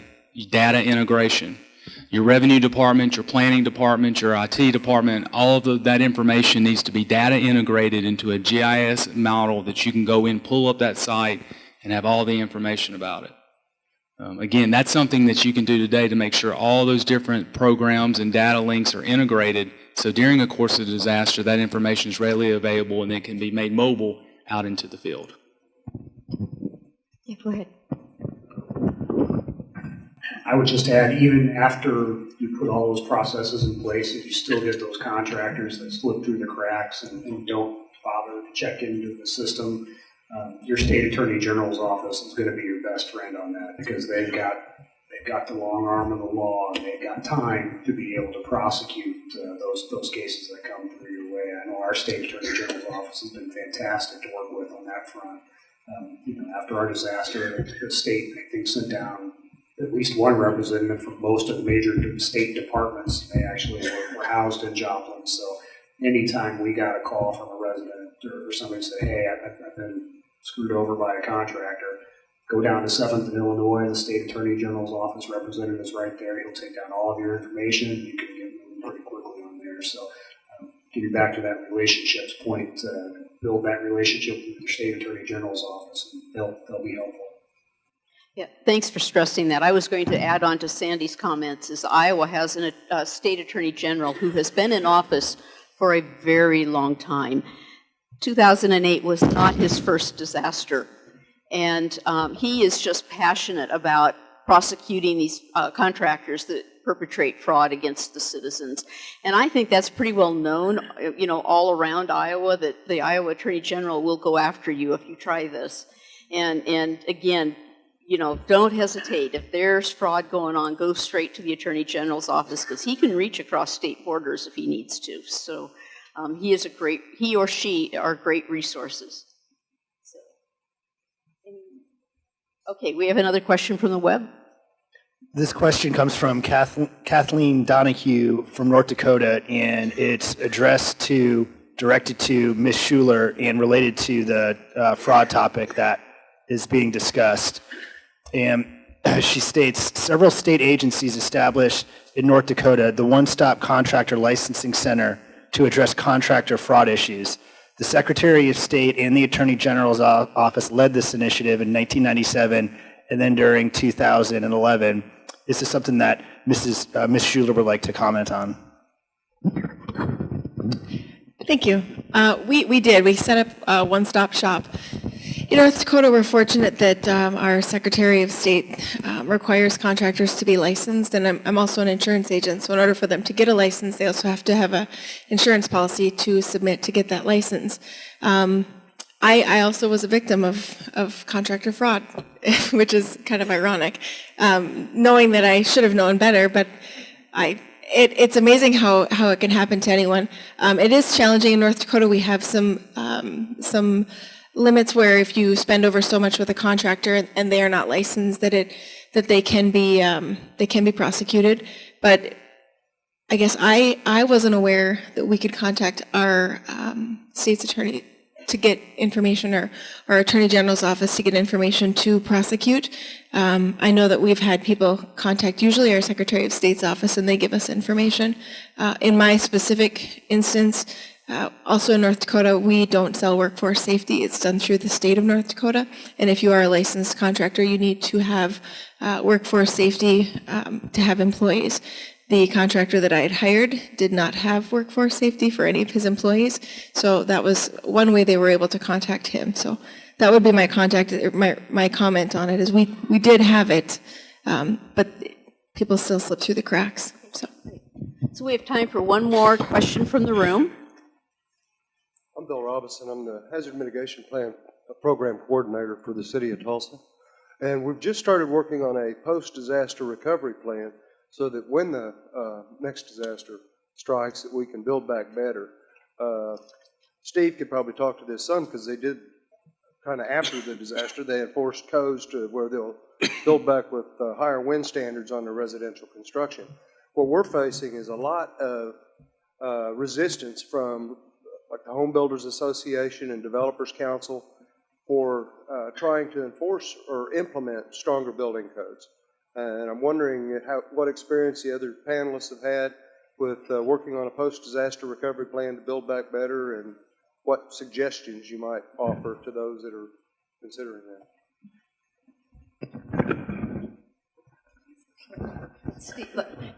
data integration. Your revenue department, your planning department, your IT department, all of that information needs to be data integrated into a GIS model that you can go in, pull up that site, and have all the information about it. Again, that's something that you can do today to make sure all those different programs and data links are integrated. So during a course of disaster, that information is readily available and then can be made mobile out into the field. Yeah, go ahead. I would just add, even after you put all those processes in place, if you still get those contractors that slip through the cracks and don't bother to check into the system, your state attorney general's office is going to be your best friend on that, because they've got the long arm of the law, and they've got time to be able to prosecute those cases that come through your way. I know our state attorney general's office has been fantastic to work with on that front. After our disaster, the state, I think, sent down at least one representative from most of the major state departments. They actually were housed in Joplin. So anytime we got a call from a resident or somebody said, hey, I've been screwed over by a contractor, go down to 7th in Illinois, the state attorney general's office representative is right there. He'll take down all of your information. You can get moving pretty quickly on there. So getting back to that relationships point, build that relationship with your state attorney general's office, and they'll be helpful. Yeah, thanks for stressing that. I was going to add on to Sandy's comments is Iowa has a state attorney general who has been in office for a very long time. 2008 was not his first disaster, and he is just passionate about prosecuting these contractors that perpetrate fraud against the citizens. And I think that's pretty well known, all around Iowa, that the Iowa Attorney General will go after you if you try this. And again, don't hesitate. If there's fraud going on, go straight to the Attorney General's office, because he can reach across state borders if he needs to. So he or she are great resources. So, okay, we have another question from the web. This question comes from Kathleen Donahue from North Dakota, and it's directed to Ms. Schuler and related to the fraud topic that is being discussed. And she states, several state agencies established in North Dakota the One-Stop Contractor Licensing Center to address contractor fraud issues. The Secretary of State and the Attorney General's office led this initiative in 1997 and then during 2011. This is something that Ms. Schuler would like to comment on. Thank you. We did. We set up a one-stop shop. In North Dakota, we're fortunate that our Secretary of State requires contractors to be licensed, and I'm also an insurance agent, so in order for them to get a license, they also have to have an insurance policy to submit to get that license. I also was a victim of contractor fraud, which is kind of ironic, knowing that I should have known better, but it's amazing how it can happen to anyone. It is challenging in North Dakota. We have some limits where if you spend over so much with a contractor and they are not licensed, that they can be prosecuted. But I guess I wasn't aware that we could contact our state's attorney to get information, or our Attorney General's office to get information to prosecute. I know that we've had people contact usually our Secretary of State's office, and they give us information. In my specific instance, also in North Dakota, we don't sell workforce safety. It's done through the state of North Dakota. And if you are a licensed contractor, you need to have workforce safety to have employees. The contractor that I had hired did not have workforce safety for any of his employees. So that was one way they were able to contact him. So that would be my my comment on it, is we did have it, but people still slip through the cracks. So we have time for one more question from the room. I'm Bill Robinson. I'm the Hazard Mitigation Plan Program Coordinator for the City of Tulsa. And we've just started working on a post-disaster recovery plan so that when the next disaster strikes, that we can build back better. Steve could probably talk to this some, because they did kind of after the disaster, they enforced codes to where they'll build back with higher wind standards on their residential construction. What we're facing is a lot of resistance from like the Home Builders Association and Developers Council for trying to enforce or implement stronger building codes. And I'm wondering what experience the other panelists have had with working on a post-disaster recovery plan to build back better, and what suggestions you might offer to those that are considering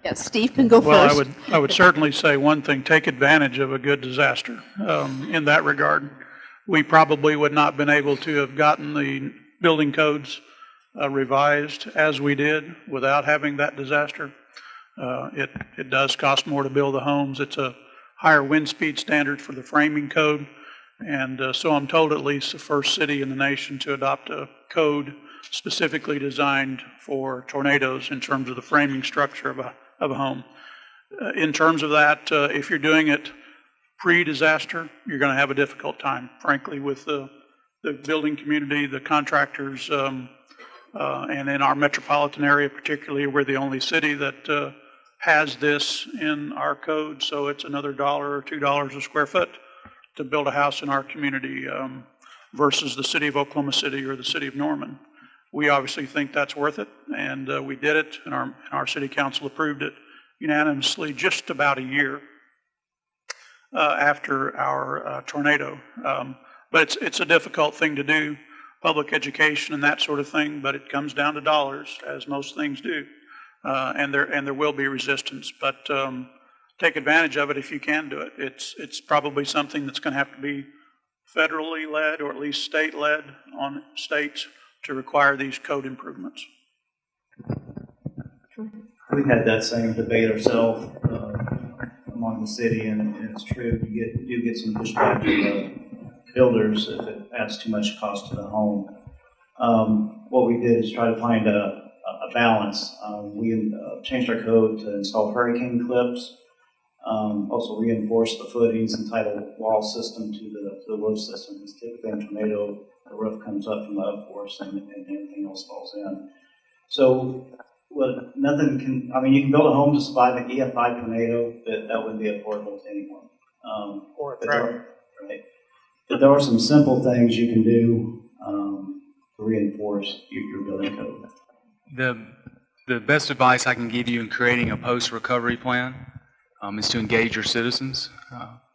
that. Steve can go well, first. I would certainly say one thing, take advantage of a good disaster in that regard. We probably would not have been able to have gotten the building codes revised as we did without having that disaster. It does cost more to build the homes. It's a higher wind speed standard for the framing code. And so I'm told at least the first city in the nation to adopt a code specifically designed for tornadoes in terms of the framing structure of a home. In terms of that, if you're doing it pre-disaster, you're going to have a difficult time, frankly, with the building community, the contractors, and in our metropolitan area particularly, we're the only city that has this in our code, so it's another $1 or $2 a square foot to build a house in our community versus the city of Oklahoma City or the city of Norman. We obviously think that's worth it, and we did it, and our city council approved it unanimously just about a year after our tornado. But it's a difficult thing to do, public education and that sort of thing, but it comes down to dollars, as most things do, and there will be resistance. But take advantage of it if you can do it. It's probably something that's going to have to be federally led, or at least state led on states to require these code improvements. We've had that same debate ourselves among the city, and it's true. You do get some pushback from the builders if it adds too much cost to the home. What we did is try to find a balance. We changed our code to install hurricane clips, also reinforce the footings and tie the wall system to the roof system. Because typically in a tornado, the roof comes up from the upforce and everything else falls in. So nothing can, I mean, you can build a home to survive an EF5 tornado, but that wouldn't be affordable to anyone. Or a drought. Right. But there are some simple things you can do to reinforce your building code. The best advice I can give you in creating a post-recovery plan is to engage your citizens.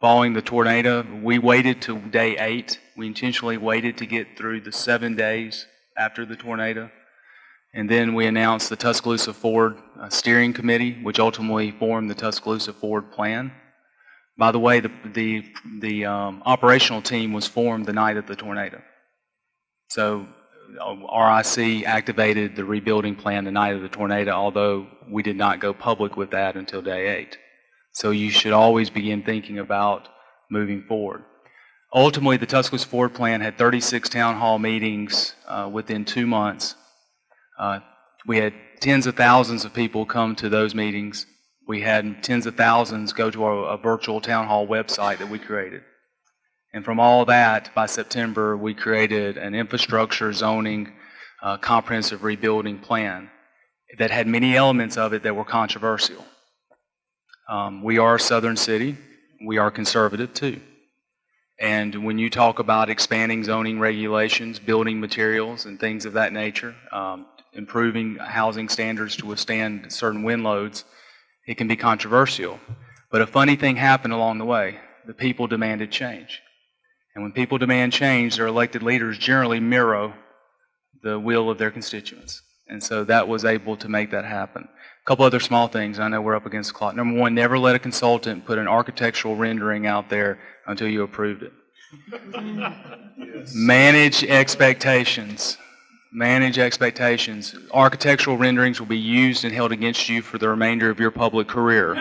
Following the tornado, we waited till day 8. We intentionally waited to get through the 7 days after the tornado. And then we announced the Tuscaloosa Forward Steering Committee, which ultimately formed the Tuscaloosa Forward Plan. By the way, the operational team was formed the night of the tornado. So RIC activated the rebuilding plan the night of the tornado, although we did not go public with that until day 8. So you should always begin thinking about moving forward. Ultimately, the Tuscaloosa Forward Plan had 36 town hall meetings within 2 months. We had tens of thousands of people come to those meetings. We had tens of thousands go to a virtual town hall website that we created. And from all that, by September, we created an infrastructure zoning comprehensive rebuilding plan that had many elements of it that were controversial. We are a southern city. We are conservative too. And when you talk about expanding zoning regulations, building materials, and things of that nature, improving housing standards to withstand certain wind loads, it can be controversial. But a funny thing happened along the way. The people demanded change. And when people demand change, their elected leaders generally mirror the will of their constituents. And so that was able to make that happen. A couple other small things. I know we're up against the clock. Number one, never let a consultant put an architectural rendering out there until you approved it. Yes. Manage expectations. Manage expectations. Architectural renderings will be used and held against you for the remainder of your public career.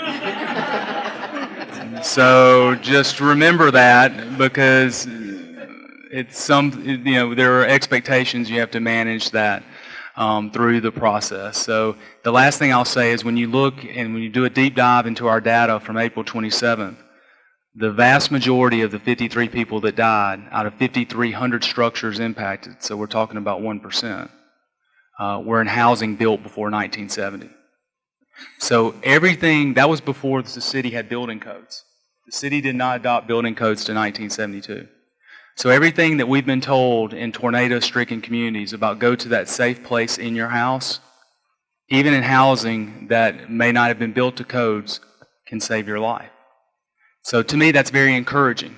So just remember that, because it's there are expectations, you have to manage that through the process. So the last thing I'll say is when you look and when you do a deep dive into our data from April 27th, the vast majority of the 53 people that died out of 5,300 structures impacted, so we're talking about 1%, were in housing built before 1970. So everything, that was before the city had building codes. The city did not adopt building codes to 1972. So everything that we've been told in tornado-stricken communities about go to that safe place in your house even in housing that may not have been built to codes, can save your life. So to me, that's very encouraging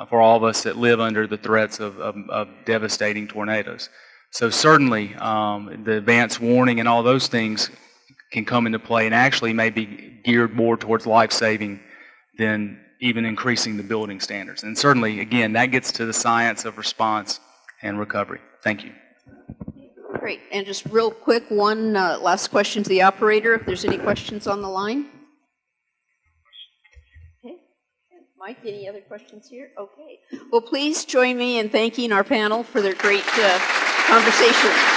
for all of us that live under the threats of devastating tornadoes. So certainly, the advance warning and all those things can come into play and actually may be geared more towards life-saving than even increasing the building standards. And certainly, again, that gets to the science of response and recovery. Thank you. Great. And just real quick, one last question to the operator, if there's any questions on the line. Okay. Mike, any other questions here? Okay. Well, please join me in thanking our panel for their great conversation.